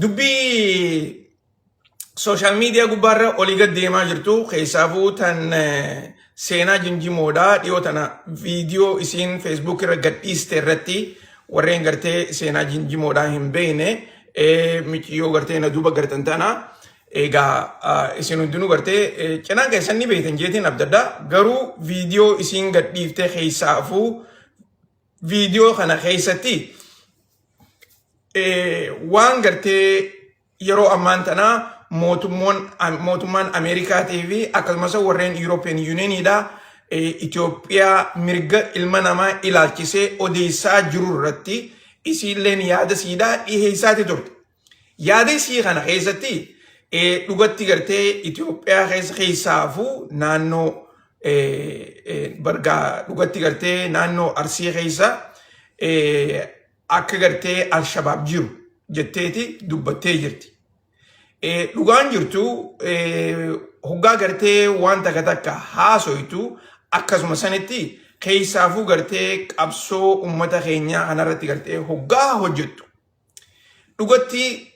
dubbii social media gubbaarra olii gad deemaa jirtu keessaafuu tan seenaa jinjimoodhaa dhiyoo tana viidiyoo isiin Facebook irra gadhiiste irratti warreen gartee seenaa jinjimoodhaa hin beekne micciyoo gartee na duuba gartan tana egaa isin hundinuu gartee cinaan keessan ni beektan jeetiin abdaddaa garuu viidiyoo isiin gadhiifte keessaafuu viidiyoo kana keessatti waan gartee yeroo ammaan tanaa mootummaan Ameerikaatii fi akkasumas warreen European Unionidha Itoophiyaa mirga ilma namaa ilaalchisee odeessaa jiru irratti isiilleen yaada siidhaa dhiheessaati turte. Yaada isii kana keessatti dhugatti gartee Itoophiyaa keessaafuu naannoo bargaa dhugatti gartee naannoo Arsii keessa akka gartee Al-Shabaab jiru jetteeti dubbattee jirti. Dhugaan jirtu hoggaa gartee waan takka haasoytu akkasuma sanitti keessaafuu gartee qabsoo ummata keenyaa kanarratti gartee hoggaa hojjettu. Dhugatti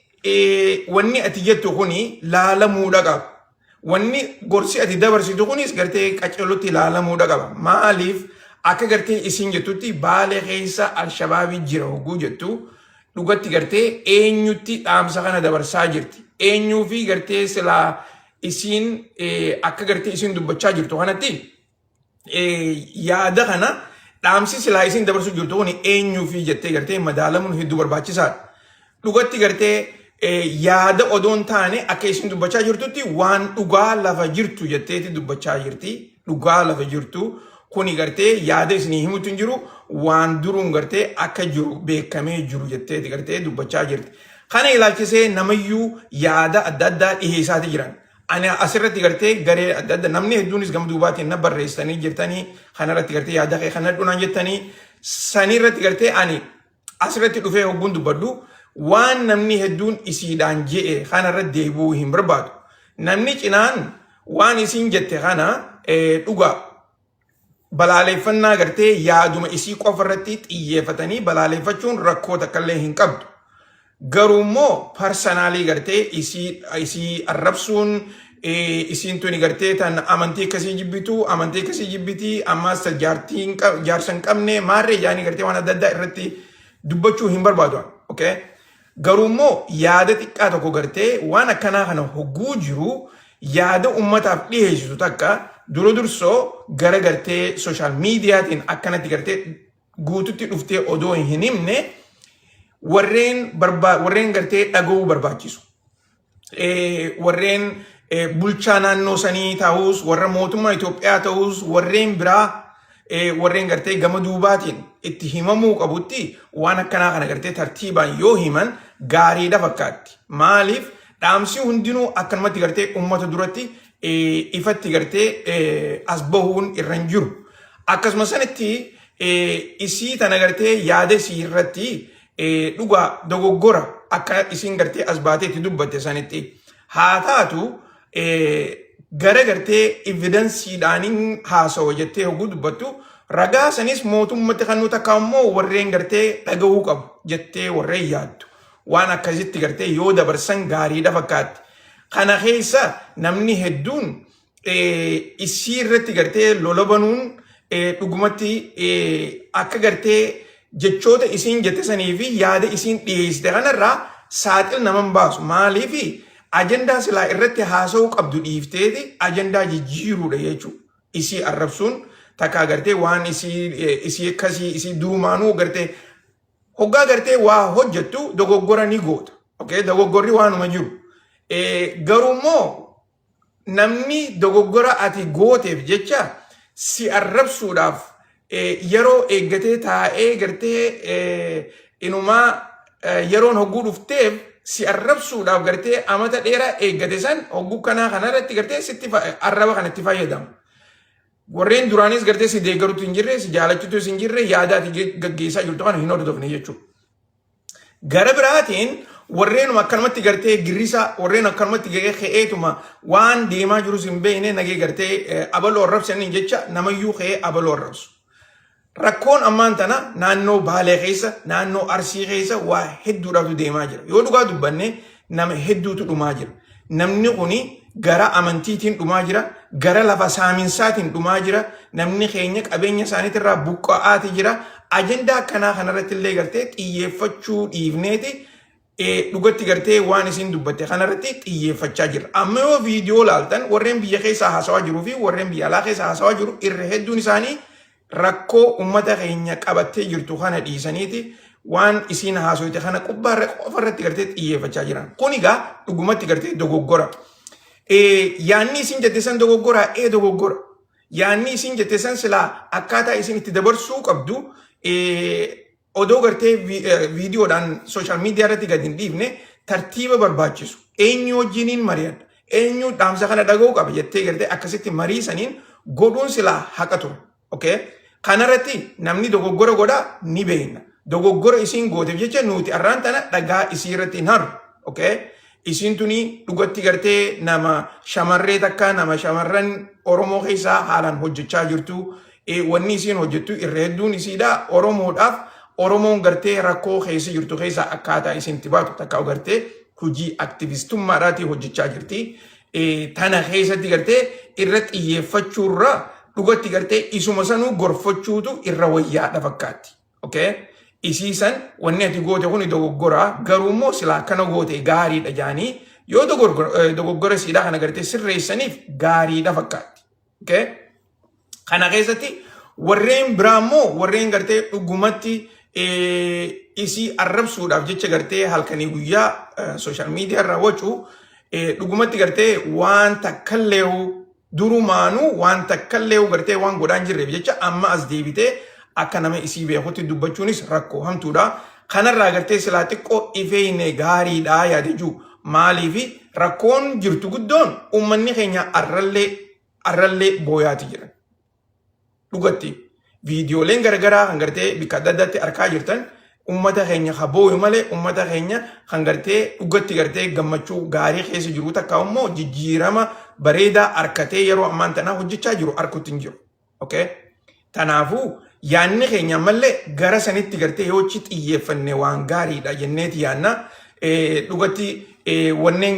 wanni ati jettu kuni laalamuudha qaba. Wanni gorsi ati dabarsitu kunis gartee qaceelotti laalamuudha qaba. Maaliif akka gartee isin jettutti baalee keessa Al-Shabaabii jira hogguu jettu dhugatti gartee eenyutti dhaamsa kana dabarsaa jirti. Eenyuu fi gartee silaa isin akka gartee isin dubbachaa jirtu kanatti yaada kana dhaamsi silaa isin dabarsuu jirtu kun eenyuu fi jettee gartee madaalamuun hedduu barbaachisaadha. Dhugatti gartee yaada odoon taane akka isin dubbachaa jirtutti waan dhugaa lafa jirtu jetteeti dubbachaa jirti. Dhugaa lafa jirtu kuni gartee yaada isinii himutu hin jiru waan duruun gartee akka jiru beekamee jiru jetteeti gartee dubbachaa jirti. Kana ilaalchisee namayyuu yaada adda addaa dhiheessaati jiran. Ani asirratti gartee garee adda addaa namni hedduunis gama duubaatiin na barreessanii jirtanii kanarratti gartee yaada kee kana dhunaan jettanii sanirratti gartee ani asirratti dhufee hogguun dubbadhu waan namni hedduun isiidhaan je'e kanarratti deebi'uu hin barbaadu. Namni cinaan waan isin jette kana dhugaa balaaleeffannaa gartee yaaduma isii qofarratti xiyyeeffatanii balaaleeffachuun rakkoo takkallee hin qabdu. Garummoo parsanaalii gartee isii arrabsuun isiin tuni gartee tan amantii akkasii jibbitii ammaas jaarsan qabne maarree jaanii gartee waan adda addaa irratti dubbachuu hin barbaadu. Garummoo yaada xiqqaa tokko gartee waan akkanaa kana hogguu jiru yaada ummataaf dhiheessitu takka dura dursoo gara gartee sooshaal miidiyaatiin akkanatti gartee guututti dhuftee odoo hin himne warreen gartee dhaga'uu barbaachisu. Warreen bulchaa naannoo sanii ta'us, warra mootummaa Itoophiyaa ta'us, warreen biraa warreen gartee gama duubaatiin itti himamuu qabutti waan akkanaa kana gartee tartiibaan yoo himan gaariidha fakkaatti. Maaliif dhaamsi hundinuu akkanumatti gartee uummata duratti ifatti gartee as bahuun irra hin jiru. Akkasuma sanitti isii tana gartee yaada isii irratti dhugaa dogoggora akka isin gartee as baateetti dubbatte sanitti haa taatu gara gartee evidensiidhaaniin haasawa jettee hogguu dubbattu ragaa sanis mootummatti kan nuti akka immoo warreen gartee dhaga'uu qabu jettee warreen yaaddu waan akkasitti gartee yoo dabarsan gaariidha fakkaatti. Kana keessa namni hedduun isii irratti gartee lolabanuun dhugumatti akka gartee jechoota isin jette sanii fi yaada isin dhiyeessite kanarraa saaxil naman baasu. Maaliifi ajandaa silaa irratti haasa'uu qabdu dhiifteeti ajandaa jijjiiruudha jechuudha. Isii arrabsuun takka agartee waan isii akkasii isii duumaanuu gartee hoggaa gartee waa hojjettu dogoggora ni goota. Dogoggorri waanuma jiru. Garummoo namni dogoggora ati gooteef jecha si arrabsuudhaaf yeroo eeggatee taa'ee gartee inumaa yeroon hogguu dhufteef si arrabsuudhaaf gartee amata dheeraa eeggate san hogguu kanarratti gartee sitti arraba kanatti fayyadamu. Warreen duraanis gartee si deeggarutu hin jirre si jaalachutu hin jirre yaadaati gaggeessaa jirtu kana hin hordofne jechuudha. Gara biraatiin warreenuma akkanumatti gartee girrisa warreen akkanumatti ka'eetuma waan deemaa jirus hin beekne nagee gartee abaloo arrabsanii jecha namayyuu ka'ee abaloo arrabsu. Rakkoon ammaan tana naannoo Baalee keessa naannoo Arsii keessa waa hedduudhaatu deemaa jira. Yoo dhugaa dubbanne nama hedduutu dhumaa jira. Namni kuni gara amantiitiin dhumaa jira, gara lafa saaminsaatiin dhumaa jira, namni keenya qabeenya isaaniitirraa buqqa'aati jira. Ajendaa akkanaa kanarratti illee gartee xiyyeeffachuu dhiifneeti dhugatti gartee waan isin dubbatte kanarratti xiyyeeffachaa jira. Amma yoo viidiyoo laaltan warreen biyya keessaa haasawaa jiruu fi warreen biyya alaa keessaa haasawaa jiru irra hedduun isaanii rakkoo ummata keenya qabattee jirtu kana dhiisaniiti waan isin haasoyte kana qubbaarra qofarratti gartee xiyyeeffachaa jiran. Kun egaa dhugumatti gartee dogoggora. Yaanni isin jette san dogoggora dogoggora. Yaanni isin jette san silaa akkaataa isin itti dabarsuu qabdu odoo gartee viidiyoodhaan sooshaal miidiyaa irratti gadi hin dhiifne tartiiba barbaachisu. Eenyu wajjiniin mari'adha. Eenyu dhaamsa kana dhaga'uu qaba jettee gartee akkasitti marii saniin godhuun silaa haqa ture. Okay? Kanarratti namni dogoggora godhaa ni beekna. Dogoggora isin gooteef jecha nuti arraan tana dhagaa isii irratti hin harru. Okay? Isin tuni dhugatti gartee nama shamarree takka nama shamarran Oromoo keessaa haalaan hojjechaa jirtu. Wanni isin hojjettu irra hedduun isiidha. Oromoon gartee rakkoo keessa jirtu keessaa akkaataa isin itti baatu takka gartee hojii aktivistummaadhaatii hojjechaa jirti. Tana keessatti gartee irra xiyyeeffachuurra dhugatti gartee isuma sanuu gorfachuutu irra wayyaadha fakkaatti. Okay? Isiisan wanni ati goote kuni dogoggoraa garuu immoo silaa kana goote gaariidha jaanii yoo dogoggora siidhaa kana gartee sirreessaniif gaariidha fakkaatti. Okay? Kana keessatti warreen biraa immoo warreen gartee dhugumatti isii arrabsuudhaaf jecha gartee halkanii guyyaa sooshaal miidiyaa irraa wacuu dhugumatti gartee waan takkalleehu durumaanuu waan takkalleehu gartee waan godhaan jirreef jecha amma as deebitee akka nama isii beekutti dubbachuunis rakkoo hamtuudha. Kanarraa gartee silaa xiqqoo ifeeyne gaariidhaa yaadachuu maaliifi rakkoon jirtu guddoon uummanni keenya arrallee booyaati jiran. Dhugatti viidiyooleen garagaraa kan gartee bikka adda addaatti argaa jirtan ummata keenya habooyu malee ummata keenya kan gartee dhugatti gartee gammachuu gaarii keessa jiru takka immoo jijjiirama bareedaa arkatee yeroo ammaan tanaa hojjechaa jiru arkutti hin jiru. Okay? Tanaafuu yaanni keenya malee gara sanitti gartee yoo xiyyeeffanne waan gaariidha jenneeti yaanna. Dhugatti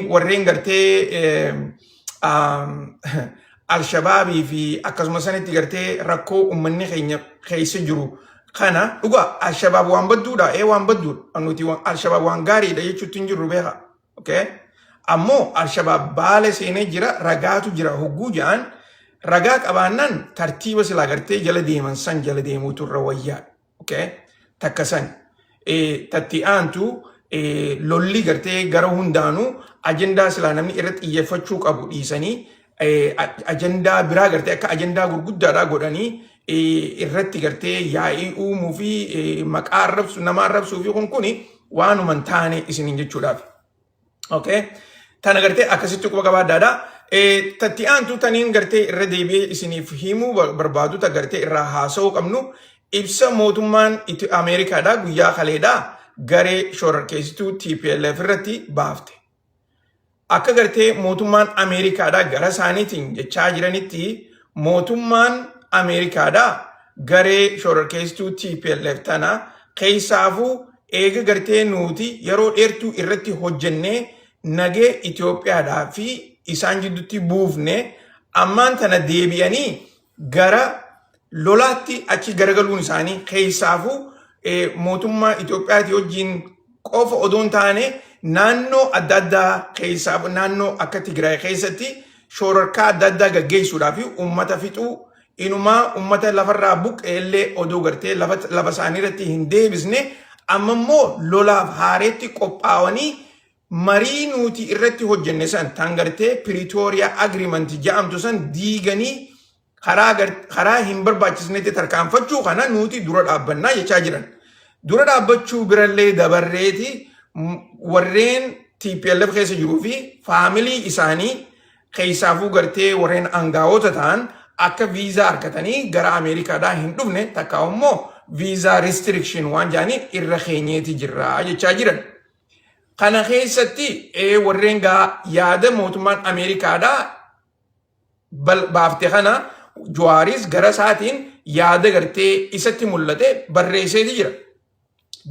warreen gartee Al-Shabaabii fi akkasuma sanitti gartee rakkoo uummanni keenya keessa jiru kana dhugaa Al-Shabaab waan badduudha waan badduudha nuti Al-Shabaab waan gaariidha jechuutti hin jirru beeka. Okay? Ammoo Al-Shabaab baala seenee jira ragaatu jira hogguu ja'an ragaa qabaannaan tartiiba silaa gartee jala deeman san jala deemuutu irra wayyaa. Okay? Takka san tatti aantu lolli gartee gara hundaanuu ajendaa silaa namni irratti xiyyeeffachuu qabu dhiisanii ajendaa biraa gartee akka ajendaa gurguddaadhaa godhanii irratti gartee yaa'ii uumuu fi maqaa arrabsu nama arrabsuu fi kun waanuman taane isiniin jechuudhaaf. Okay? Tana gartee akkasitti quba qabaaddaadha. Tatti aantu taniin gartee irra deebi'ee isiniif himuu barbaadu ta gartee irraa haasa'uu qabnu ibsa mootummaan Ameerikaadhaa guyyaa kaleedhaa garee shororkeessituu TPLF irratti baafte. Akka gartee mootummaan Ameerikaadhaa gara isaaniitiin jechaa jiranitti mootummaan Ameerikaadhaa garee shororkeessituu TPLF tana keessaafuu eega gartee nuti yeroo dheertuu irratti hojjennee nagee Itoophiyaadhaa fi isaan jidduutti buufne ammaan tana deebi'anii gara lolaatti achi garagaluun isaanii keessaafuu mootummaa Itoophiyaati wajjin qofa odoon taane naannoo adda addaa keessaaf naannoo akka Tigraay keessatti shororkaa adda addaa gaggeessuudhaaf uummata fixuu inumaa uummata lafarraa buqqeellee odoo gartee lafa isaanii irratti hin deebisne amma immoo lolaaf haareetti qophaa'anii marii nuti irratti hojjenne san tan gartee Pretoria Agreement jedhamtu san diiganii karaa hin barbaachisnetti tarkaanfachuu kana nuti dura dhaabbannaa jechaa jiran. Dura dhaabbachuu birallee dabarreeti warreen TPLF keessa jiruu fi faamilii isaanii keessaafuu gartee warreen aangawoota ta'an akka viizaa argatanii gara Ameerikaadhaa hin dhufne takka immoo viizaa restriction waan jedhaniin irra keenyeeti jirra jechaa jiran. Kana keessatti warreen yaada mootummaan Ameerikaadhaa baafte kana Jawaaris gara isaatiin yaada gartee isatti mul'ate barreesseeti jira.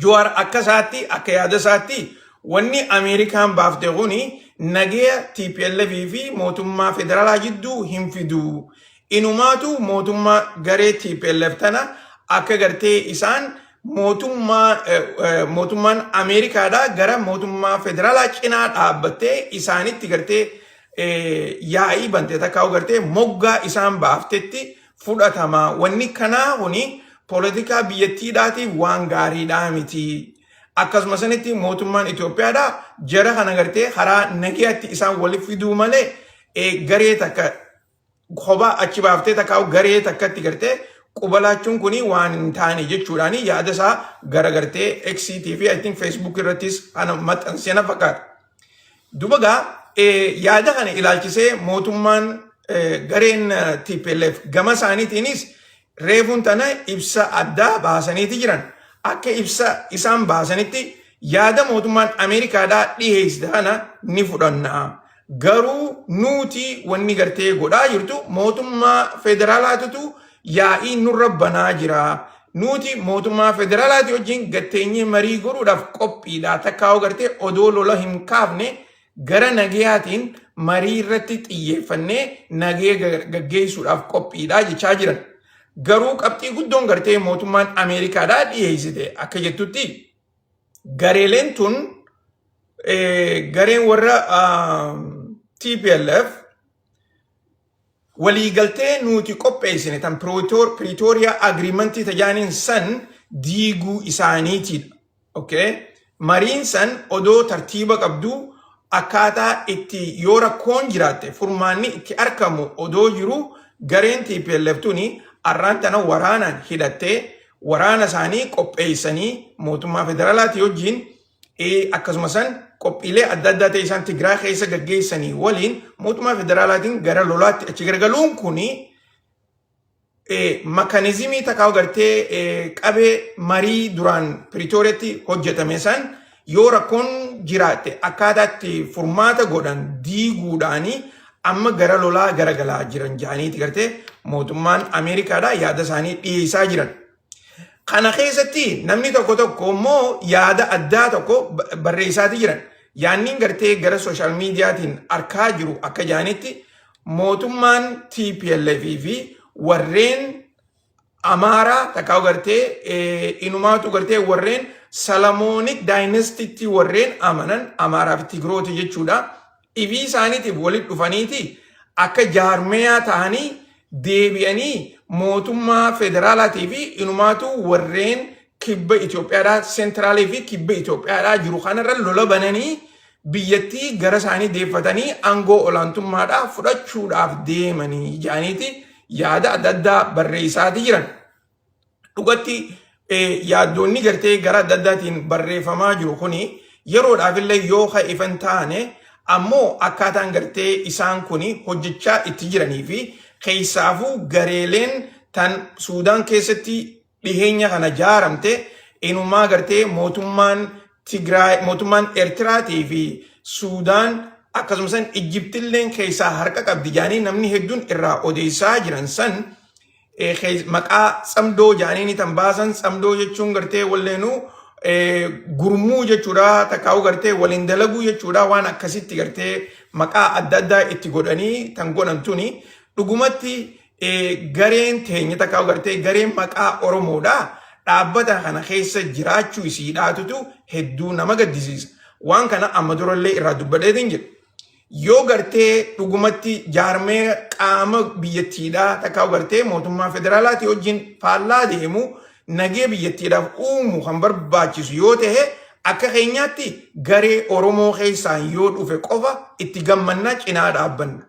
Jawaar akka isaatti akka yaada isaatti wanni Ameerikaan baafte kuni nagaya TPLF fi mootummaa federaalaa jidduu hin fidu. Inumaatu mootummaa garee TPLF tana akka gartee isaan mootummaan Ameerikaadhaa gara mootummaa federaalaa cinaa dhaabbattee isaanitti gartee yaa'ii bantee takkaa'u gartee moggaa isaan baaftetti fudhatama. Wanni kanaa kuni poolitikaa biyyattiidhaatiif waan gaariidhaa miti. Akkasuma sanitti mootummaan Itoophiyaadhaa jara kana gartee karaa nagayaatti isaan waliif fiduu malee garee takka kophaa achi baaftee takkaa'u garee takkatti gartee qubalaachuun kuni waan hin taane jechuudhaani yaada isaa gara gartee XCT fi I think Facebook irrattis ana maxxansee na fakkaata. Dubagaa yaada kana ilaalchisee mootummaan gareen TPLF gama isaaniitiinis reefuun tana ibsa addaa baasaniiti jiran. Akka ibsa isaan baasanitti yaada mootummaan Ameerikaadhaa dhiheessite kana ni fudhanna. Garuu nuti wanni gartee godhaa jirtu mootummaa federaalaatitu yaa'ii nurra banaa jira. Nuti mootummaa federaalaati wajjin gatteenyee marii godhuudhaaf qophiidha. Takkaa'u gartee odoo lola hin kaafne gara nagayaatiin marii irratti xiyyeeffannee nagaya gaggeessuudhaaf qophiidha jechaa jiran. Garuu qabxii guddoon gartee mootummaan Ameerikaadhaa dhiyeessite akka jettutti gareeleen tun gareen warra TPLF waliigaltee nuti qopheessine tan Pretoria Agreementii tajaaniin san diiguu isaaniitiidha. Mariin san odoo tartiiba qabduu akkaataa itti yoo rakkoon jiraatte furmaanni itti argamu odoo jiru gareen TPLF tuni arraan tana waraanaan hidhattee waraana isaanii qopheessanii mootummaa federaalaati wajjin akkasuma san qophiilee adda addaa ta'e isaan Tigraay keessa gaggeessanii waliin mootummaa federaalaatiin gara lolaatti achi gargaluun kuni makaanizimii takkaa'u gartee qabee marii duraan Pretooriyaatti hojjetame san yoo rakkoon jiraatte akkaataatti furmaata godhan diiguudhaanii amma gara lolaa garagalaa jiran jaaniiti gartee mootummaan Ameerikaadhaa yaada isaanii dhiyeessaa jiran. Kana keessatti namni tokko tokko immoo yaada addaa tokko barreessaati jiran. Yaanniin gartee gara sooshaal miidiyaatiin arkaa jiru akka jaanitti mootummaan TPLF fi warreen Amaaraa takkaa'u gartee inumaatu gartee warreen Salamoonic Dynasty warreen amanan Amaaraa fi Tigrooti jechuudha. Ibii isaaniitiif walitti dhufaniiti akka jaarmeyaa ta'anii deebi'anii mootummaa federaalaatii fi inumaatu warreen kibba Itoophiyaadhaa sentraalii fi kibba Itoophiyaadhaa jiru kanarra lola bananii biyyattii gara isaanii deeffatanii aangoo olaantummaadhaa fudhachuudhaaf deemanii jaaniiti yaada adda addaa barreessaati jiran. Dhugatti yaaddoonni gartee gara adda addaatiin barreeffamaa jiru kuni yeroodhaafillee yoo ifan taane ammoo akkaataan gartee isaan kuni hojjechaa itti jiranii fi keessaafuu gareeleen tan Suudaan keessatti dhiheenya kana jaaramte inumaa gartee mootummaan Tigraay mootummaan Eertiraatii fi Suudaan akkasumas Ijiptilleen keessaa harka qabdi jaanii namni hedduun irraa odeessaa jiran san maqaa tsamdoo jaanii tan baasan tsamdoo jechuun gartee walleenuu gurmuu jechuudha takkaa'u gartee waliin dalaguu jechuudha waan akkasitti gartee maqaa adda addaa itti godhanii tan godhan tuni dhugumatti gareen teenya takkaa'u gartee gareen maqaa Oromoodhaa dhaabbata kana keessa jiraachuu isiidhaatutu hedduu nama gaddisiisa. Waan kana amma durallee irraa dubbadheetiin jira. Yoo gartee dhugumatti jaarmee qaama biyyattiidhaa takkaa'u gartee mootummaa federaalaatii wajjin faallaa deemu nagee biyyattiidhaaf uumu kan barbaachisu yoo ta'e akka keenyaatti garee Oromoo keessaan yoo dhufe qofa itti gammannaa cinaa dhaabbanna.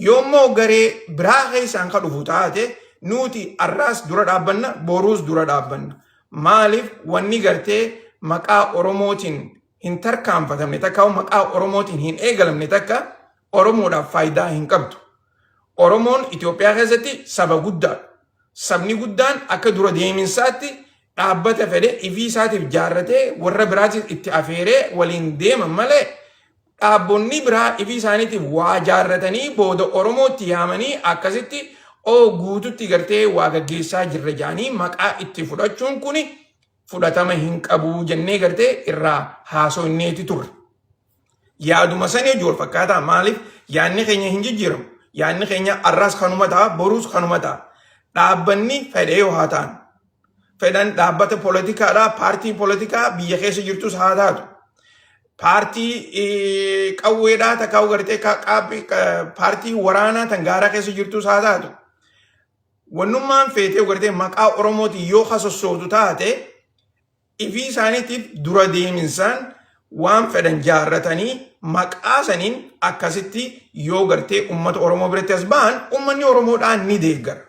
Yoommoo garee biraa keessaan kan dhufu taate nuti arraas dura dhaabbanna boruus dura dhaabbanna. Maaliif wanni gartee maqaa Oromootiin hin tarkaanfatamne takka maqaa Oromootiin hin eegalamne takka Oromoodhaaf faayidaa hin qabdu. Oromoon Itoophiyaa keessatti saba guddaadha. Sabni guddaan akka dura deeminsaatti dhaabbata fedhe ifii isaatiif jaarratee warra biraatiif itti afeeree waliin deeman malee dhaabbonni biraa ifii isaaniitiif waa jaarratanii booda Oromootti yaamanii akkasitti guututti gartee waa gaggeessaa jirra jaanii maqaa itti fudhachuun kuni fudhatama hin qabu jennee gartee irraa haasofneeti turre. Yaaduma sanii wal fakkaataa maaliif yaadni keenya hin jijjiiramu. Yaadni keenya arraas kanuma ta'a boruus kanuma ta'a. Dhaabbanni fedhee yoo haa ta'an. Fedhan dhaabbata poolitikaadhaa paartii poolitikaa biyya keessa jirtus haa taatu. Paartii qawweedhaa takkaa'u gartee paartii waraanaa tan gaaraa keessa jirtus haa taatu. Wannummaan feetee gartee maqaa Oromootiin yoo hasossootu taate ifii isaaniitiif dura deeminsaan waan fedhan jaarratanii maqaa saniin akkasitti yoo gartee uummata Oromoo biratti as ba'an uummanni Oromoodhaan ni deeggara.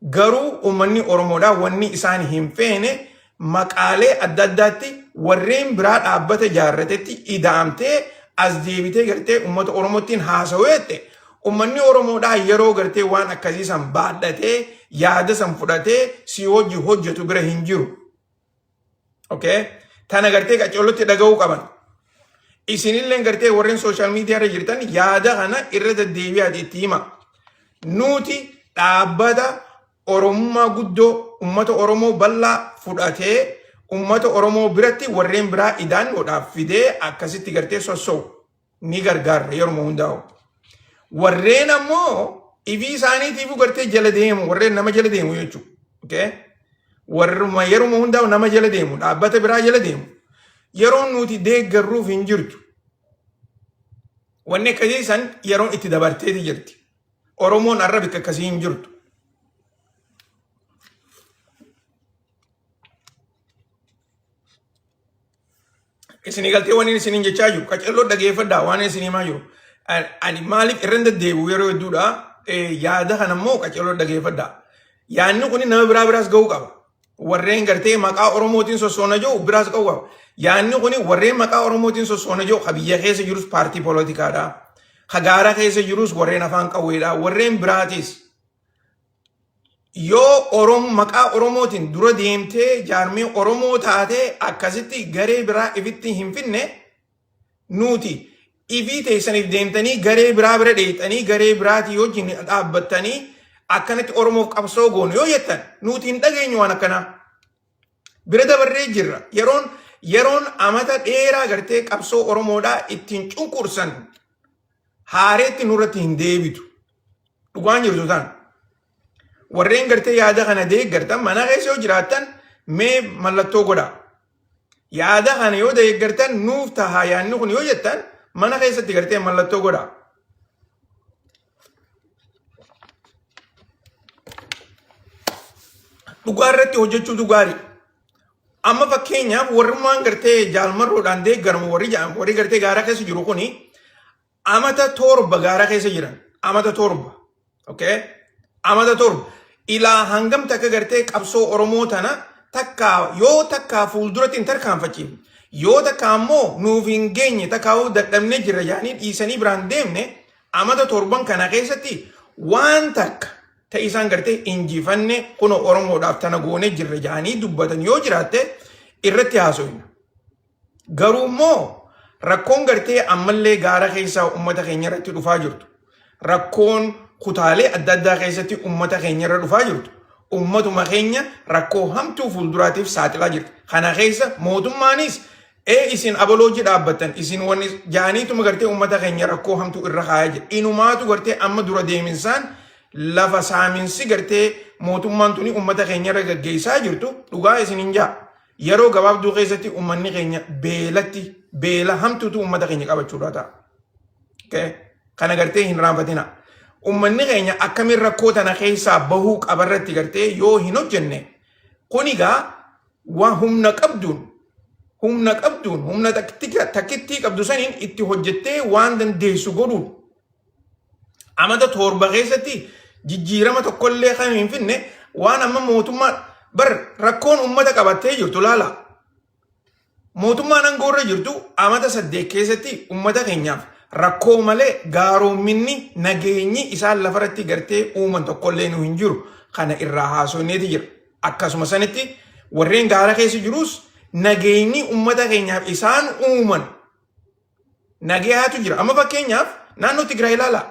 Garuu uummanni Oromoodhaan wanni isaan hin feene maqaalee adda addaatti warreen biraa dhaabbata jaarratetti ida'amtee as deebitee gartee uummata Oromootiin haasawweette uummanni Oromoodhaan yeroo gartee waan akkasii san baadhatee yaada san fudhatee si hojii hojjetu bira hin jiru. Okay? Tana gartee qaceellotti dhaga'uu qaban. Isinillee gartee warreen sooshaal miidiyaa irra jirtan yaada kana irra deddeebi'aa itti hima. Nuti dhaabbata Oromummaa guddoo uummata Oromoo bal'aa fudhatee uummata Oromoo biratti warreen biraa idaannoodhaaf fidee akkasitti gartee sossoo'u ni gargaarra yeroo hundaa'u. Warreen ammoo ifii isaaniitiif gartee jala deemu warreen nama jala deemu jechuudha. Okay? Warruma yeroo hundaa'u nama jala deemu dhaabbata biraa jala deemu yeroo nuti deeggarruuf hin jirtu. Wanni akkasii san yeroo itti dabarteeti jirti. Oromoon har'a bakka akkasii hin jirtu. Isin galtee waan isin jechaa jiru qaceelloo dhageeffadhaa waan isin himaa jiru. Ani maaliif irra deddeebi'u yeroo hedduudha yaada kana immoo qaceelloo dhageeffadhaa. Yaadni kun nama biraas ga'uu qaba. Warreen gartee maqaa Oromootiin sossoona jiru biraas ga'uu qaba. Yaadni kun warreen maqaa Oromootiin sossoona jiru biyya keessa jirus paartii poolitikaadha. Gaara keessa jirus warreen afaan qawweedha. Warreen biraatis yoo maqaa Oromootiin dura deemtee jaarmee Oromoo taatee akkasitti garee biraa ifitti hin finne nuti ifii teessaniif deemtanii garee biraa bira dheexanii garee biraatii wajjin dhaabbattanii akkanatti Oromoof qabsoo goonu yoo jettan nuti hin dhageenyu waan akkanaa. Bira dabarree jirra. Yeroon amata dheeraa gartee qabsoo Oromoodhaa ittiin cunqursan haareetti nurratti hin deebitu. Dhugaan jirtu tan. Warreen gartee yaada kana deeggartan mana keessa yoo jiraattan mee mallattoo godhaa. Yaada kana yoo deeggartan nuuf tahaa yaadni kun yoo jettan mana keessatti gartee mallattoo godhaa. Dhugaa irratti hojjechuutu gaarii. Amma fakkeenyaaf warrummaan gartee jaalmarroodhaan deeggaramu warri gartee gaara keessa jiru kuni amata torba gaara keessa jiran. Amata torba. Okay? Amata torba. Ilaa hangam takka gartee qabsoo Oromoo tana takka fuulduratti hin tarkaanfachiifne. Yoo takka ammoo nuuf hin geenye takkaa'uu dadhabnee jirra jaanii dhiisanii biraan deemne amata torban kana keessatti waan takka ta'isaan gartee injifanne kuno Oromoodhaaf tana goone jirra jaanii dubbatan yoo jiraatte irratti haasofna. Garuu immoo rakkoon gartee ammallee gaara keessaa uummata keenya irratti dhufaa jirtu. Rakkoon kutaalee adda addaa keessatti uummata keenya irra dhufaa jirtu. Uummatuma keenya rakkoo hamtuu fuulduraatiif saaxilaa jirti. Kana keessa mootummaanis isin abaloojii dhaabbatan isin wanni jaaniituma gartee uummata keenya rakkoo hamtuu irra kaayaa jira. Inumaatu gartee amma dura deeminsaan lafa saaminsi gartee mootummaan tuni uummata keenya irra gaggeessaa jirtu dhugaa isin hin jaa. Yeroo gabaabduu keessatti uummanni keenya beela hamtuutu uummata keenya qabachuudha ta'a. Kana gartee hin raanfatina. Uummanni keenya akkamiin rakkoo tana keessaa bahuu qabarratti gartee yoo hin hojjenne kunigaa waan humna takkittii qabdu saniin itti hojjettee waan dandeessu godhuun. Amata torba keessatti jijjiirama tokkollee kan hin finne waan amma mootummaa rakkoon uummata qabattee jirtu laala. Mootummaan aangoorra jirtu amata 8 keessatti uummata keenyaaf rakkoo malee gaaroominni nageenyi isaan lafarratti gartee uuman tokkollee nu hin jiru. Kana irraa haasofneeti jira. Akkasuma sanitti warreen gaara keessa jirus nageenyi uummata keenyaaf isaan uuman nageeyaatu jira. Amma fakkeenyaaf naannoo Tigraay ilaala.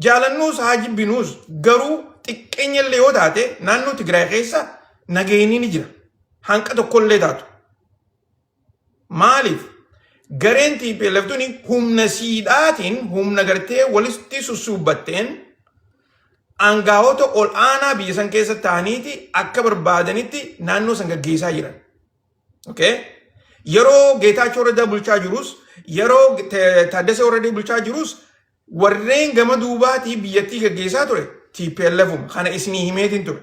Jaalannuus haa jibbinuus garuu xiqqeenya illee yoo taate naannoo Tigraay keessa nageenii ni jira. Hanqa tokkollee taatu. Maaliif? Gareen TPLF tuni humna siidhaatiin humna gartee walitti sussuubbatteen aangaa'ota ol aanaa biyya san keessa ta'aniiti akka barbaadanitti naannoo san gaggeessaa jiran. Okay? Yeroo Geetaachoo Raddaa bulchaa jirus, yeroo Taaddasee Warradee bulchaa jirus, warreen gama duubaatii biyyattii gaggeessaa ture TPLFum kana isinii himeetiin ture.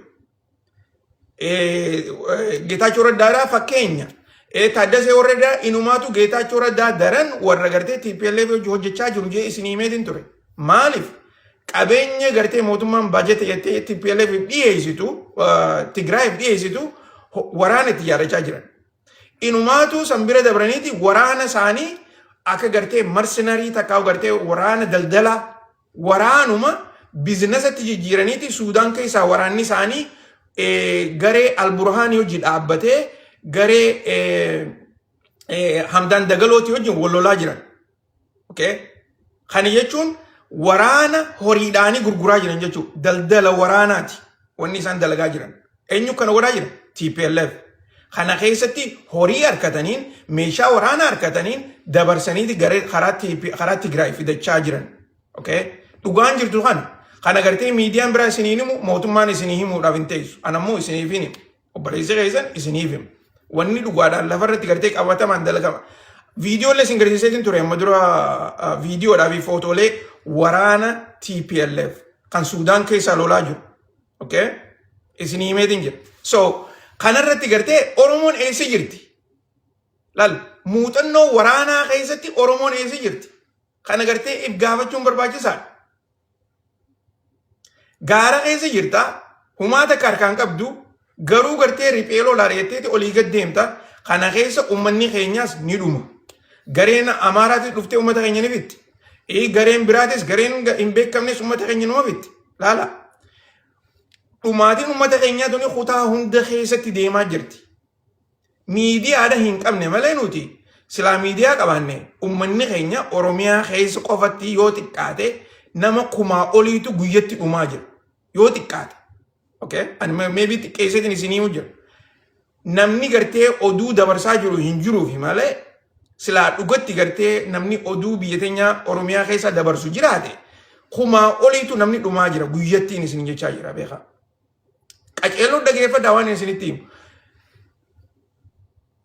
Geetaachoo Raddaadhaa fakkeenya. Taaddasee Warradaa inumaatu Geetaachoo Raddaa daran warra gartee TPLF hojjechaa jiru jee isinii himeetiin ture. Maaliif? Qabeenya gartee mootummaan baajeta jettee TPLF dhiyeessitu, Tigraayiif dhiyeessitu waraana itti yaadachaa jiran. Inumaatu sanbira dabraniiti waraana isaanii akka gartee marsenarii takkaa gartee waraana daldala waraanuma biizinasatti jijjiiraniiti Suudaan keessaa waraanni isaanii garee Alburhaanii hojii dhaabbatee garee Hamdaan Dagalooti wajjin wallolaa jiran. Okay? Kana jechuun waraana horiidhaanii gurguraa jiran jechuudha. Daldala waraanaati wanni isaan dalagaa jiran. Eenyu kana godhaa jiran? TPLF. Kana keessatti horii harkataniin meeshaa waraanaa harkataniin dabarsaniiti garee karaa Tigraay fidachaa jiran. Okay? Dhugaan jirtu kana. Kana gartee miidiyaan biraa isiniin himu mootummaan isinii himuudhaaf hin teessu. Anammoo isiniif hin himu. Obboleessa keessan isiniif himu. Wanni dhugaadhaan lafarratti gartee qabatamaan dalagama. Viidiyoolee isin garsiiseetiin ture amma dura viidiyoodhaa fi footoolee waraana TPLF kan Suudaan keessaa lolaa jiru. Okay? Isinii himeetiin jira. So, kanarratti gartee Oromoon eessa jirti? Laal, muuxannoo waraanaa keessatti Oromoon eessa jirti? Kana gartee if gaafachuun barbaachisaadha. Gaara keessa jirta, humaata harkaan qabdu, garuu gartee riphee lolaa reetteeti olii gad deemta, kana keessa uummanni keenyaas ni dhuma. Gareen Amaaraatis dhuftee uummata keenya ni fitti. Gareen biraatis gareen hin beekamnes uummata keenya numa fitti. Laala. Dhumaatiin uummata keenyaa tuni kutaa hunda keessatti deemaa jirti. Miidiyaadha hin qabne malee nuti silaa miidiyaa qabaanne uummanni keenya Oromiyaa keessa qofatti yoo xiqqaate nama kumaa oliitu guyyatti dhumaa jira. Yoo xiqqaate. Okay? Ani maybe xiqqeesseetiin isinii hojjira. Namni gartee oduu dabarsaa jiru hin jiruufi malee silaa dhugatti gartee namni oduu biyya teenya Oromiyaa keessa dabarsu jiraate kumaa oliitu namni dhumaa jira guyyattiin isin jechaa jira beekaa. Qaceeloo dhageeffadhaa waan isinitti himu.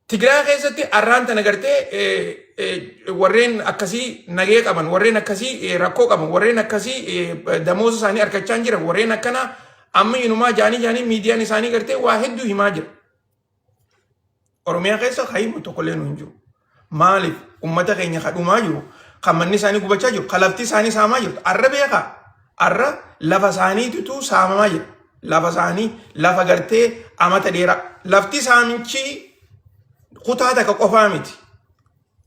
Tigraay keessatti arraan tana gartee warreen akkasii nagee qaban, warreen akkasii rakkoo qaban, warreen akkasii damoosa isaanii harkachaa jiran, warreen akkana amma inumaa jaanii miidiyaan isaanii gartee waa hedduu himaa jira. Oromiyaa keessa hayimu tokkollee nu hin jiru. Maaliif uummata keenya kadhumaa jiru, kan manni isaanii gubachaa jiru, kan lafti isaanii saamaa jiru. Arra beekaa, arra lafa isaaniitu saamamaa jira. Lafa isaanii lafa gartee amata dheeraa. Lafti saamichi kutaa takka qofaa miti.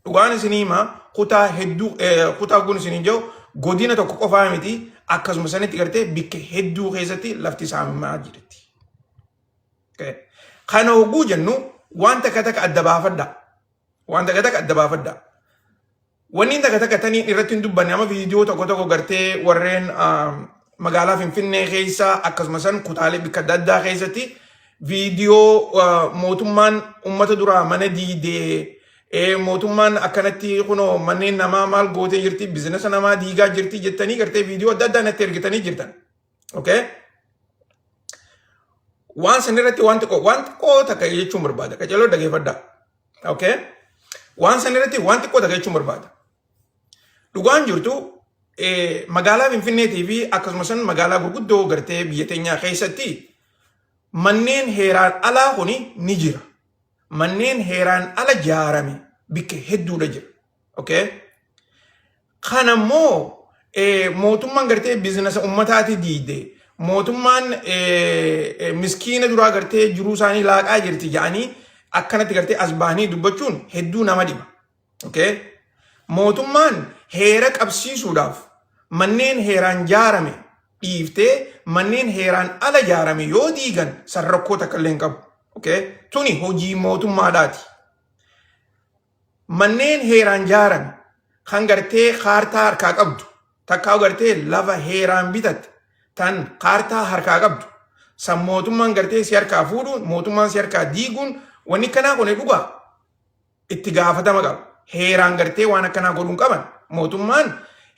Dhugaan isinii himaa kutaa hedduu kutaa kun isinii jiru godina tokko qofaa miti. Akkasuma sanitti gartee bikka hedduu keessatti lafti saamamaa jirti. Kana hogguu jennu waan takka takka adda baafadha. Waan takka takka adda baafadha. Wanni takka takka tanii irratti hin dubbanne amma viidiyoo tokko tokko gartee warreen magaalaa Finfinnee keessa akkasuma san kutaalee bikka adda addaa keessatti viidiyoo mootummaan uummata duraa mana diidee mootummaan akkanatti kunoo manneen namaa maal gootee jirti biizinasa namaa diigaa jirti jettanii gartee viidiyoo adda addaa natti ergitanii jirtan. Okay? Waan sanirratti waan xiqqoo takka jechuun barbaada. Qaceeloo dhageeffadhaa. Okay? Waan sanirratti waan xiqqoo takka jechuun barbaada. Dhugaan jirtu magaalaa Finfinneetii fi akkasumas magaalaa gurguddoo gartee biyya teenyaa keessatti manneen heeraan alaa kuni ni jira. Manneen heeraan ala jaarame bikka hedduudha jira. Okay? Kanammoo mootummaan gartee biizinasa uummataati diide. Mootummaan miskiina duraa gartee jiruu isaanii laaqaa jirti jedhanii akkanatti gartee as bahanii dubbachuun hedduu nama dhiba. Okay? Mootummaan heera qabsiisuudhaaf manneen heeraan jaarame dhiiftee manneen heeraan ala jaarame yoo diigan sarrakkoo takka illee hin qabu. Okay? Tuni hojii mootummaadhaati. Manneen heeraan jaarame kan gartee kaartaa harkaa qabdu takkaa gartee lafa heeraan bitatte tan kaartaa harkaa qabdu san mootummaan gartee si harkaa fuudhuun mootummaan si harkaa diiguun wanni kanaa kun dhugaa itti gaafatama qaba. Heeraan gartee waan akkanaa godhuun qaban mootummaan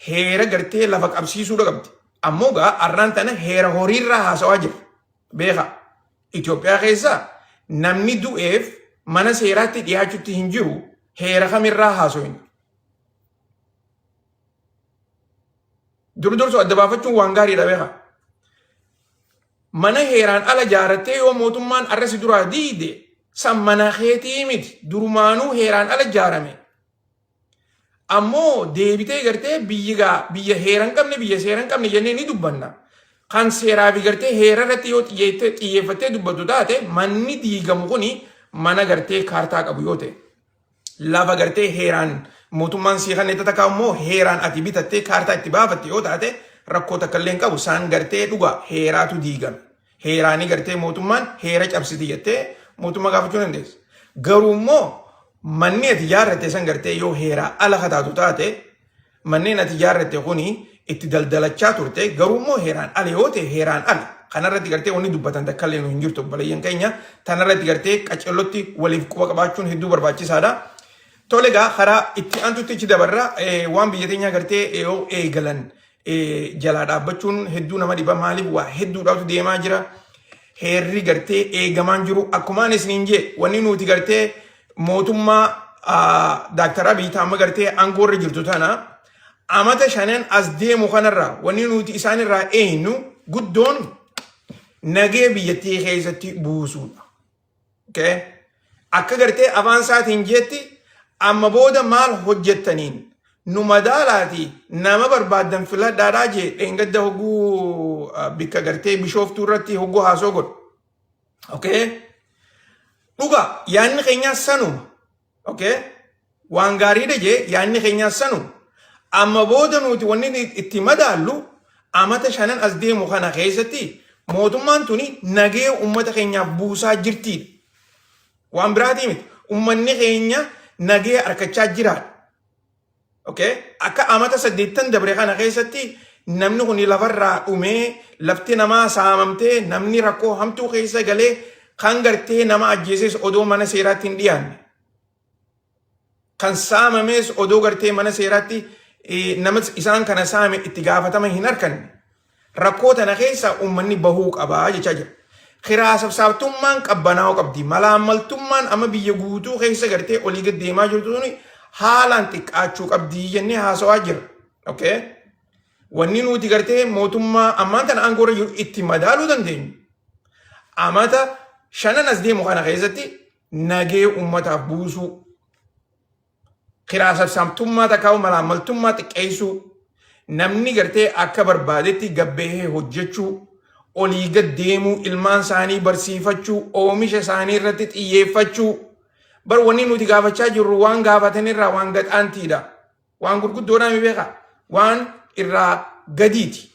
heera gartee lafa qabsiisuudha qabdi. Ammoo gaa arraan tana heera horiirraa haasawaa jira. Beeka Itoophiyaa keessaa namni du'eef mana seeraatti dhiyaachuutti hin jiru heera kamirraa haasawin. Dursu adda baafachuun waan gaariidha beeka. Mana heeraan ala jaarattee yoo mootummaan arrasi duraa diide san mana keetii miti durumaanuu heeraan ala jaarame. Ammoo deebitee gartee biyya heeran qabne biyya seeran qabne jennee ni dubbanna. Kan seeraa fi gartee heera irratti yoo xiyyeeffattee dubbatu taate manni diigamu kuni mana gartee kaartaa qabu yoo ta'e. Lafa gartee heeraan mootummaan si kan takka immoo heeraan ati bitattee kaartaa itti baafatte yoo taate rakkoo takka illee hin qabu isaan gartee dhugaa heeraatu diigame. Heeraanii gartee mootummaan heera cabsiti jettee mootummaa gaafachuu dandeessa. Garuu immoo manni ati ijaarratte san gartee yoo heeraa ala kataatu taate manneen ati ijaarratte kuni itti daldalachaa turte garuu immoo heeraan ala yoo ta'e heeraan ala. Kanarratti gartee wanni dubbatan takka illee nu hin jirtu balayyan keenya tanarratti gartee qacellotti waliif quba qabaachuun hedduu barbaachisaadha. Tole gaa karaa itti aantutti ichi dabarra waan biyya teenyaa gartee yoo eegalan jalaa dhaabbachuun hedduu nama dhiba maaliif waa hedduudhaatu deemaa jira. Heerri gartee eegamaan jiru akkumaan isiniin jee wanni nuti gartee mootummaa Dr. Abiy Taamma gartee aangoorra jirtu tana amata 5 as deemu kanarraa wanni nuti isaanirraa eenyu guddoon nagee biyyattii keessatti buusuudha. Akka gartee afaan isaatiin jeetti amma booda maal hojjettaniin nu madaalaati nama barbaadan filadhaadhaa jee dheengadda hogguu bikka gartee bishooftuu irratti hogguu haasoo godhu. Dhuga yaanni keenyaas sanuma. Waan gaariidha jee yaanni keenyaas sanuma. Amma booda nuti wanni itti madaallu amata 5 as deemu kana keessatti mootummaan tuni nagee ummata keenyaaf buusaa jirtiidha. Waan biraatii miti. Ummanni keenya nagee arkachaa jiraadha. Akka amata 8 dabre kana keessatti namni kun lafarraa dhumee lafti namaa saamamtee namni rakkoo hamtuu keessa galee kan gartee nama ajjeeses odoo mana seeraatti hin dhiyaanne. Kan saamamees odoo gartee mana seeraatti nama isaan kana saame itti gaafatama hin arganne. Rakkoo tana keessa uummanni bahuu qabaa jechaa jira. Kiraa sabsaabtummaan qabbanaa'uu qabdi. Malaammaltummaan amma biyya guutuu keessa gartee olii gad deemaa jirtu suni haalaan xiqqaachuu qabdi jennee haasawaa jira. Wanni nuti gartee mootummaa ammaan tana aangoorra jiru itti madaaluu dandeenyu. Amata 5 as deemu kana keessatti nagee uummataaf buusuu. Kiraa sabsaabtummaa takkaa'u malaammaltummaa xiqqeessuu. Namni gartee akka barbaadetti gabbahee hojjechuu. Olii gad deemuu ilmaan isaanii barsiifachuu oomisha isaanii irratti xiyyeeffachuu bar wanni nuti gaafachaa jirru waan gaafatanirraa waan gadhaantiidha waan gurguddoodhaan beeka waan irraa gadiiti.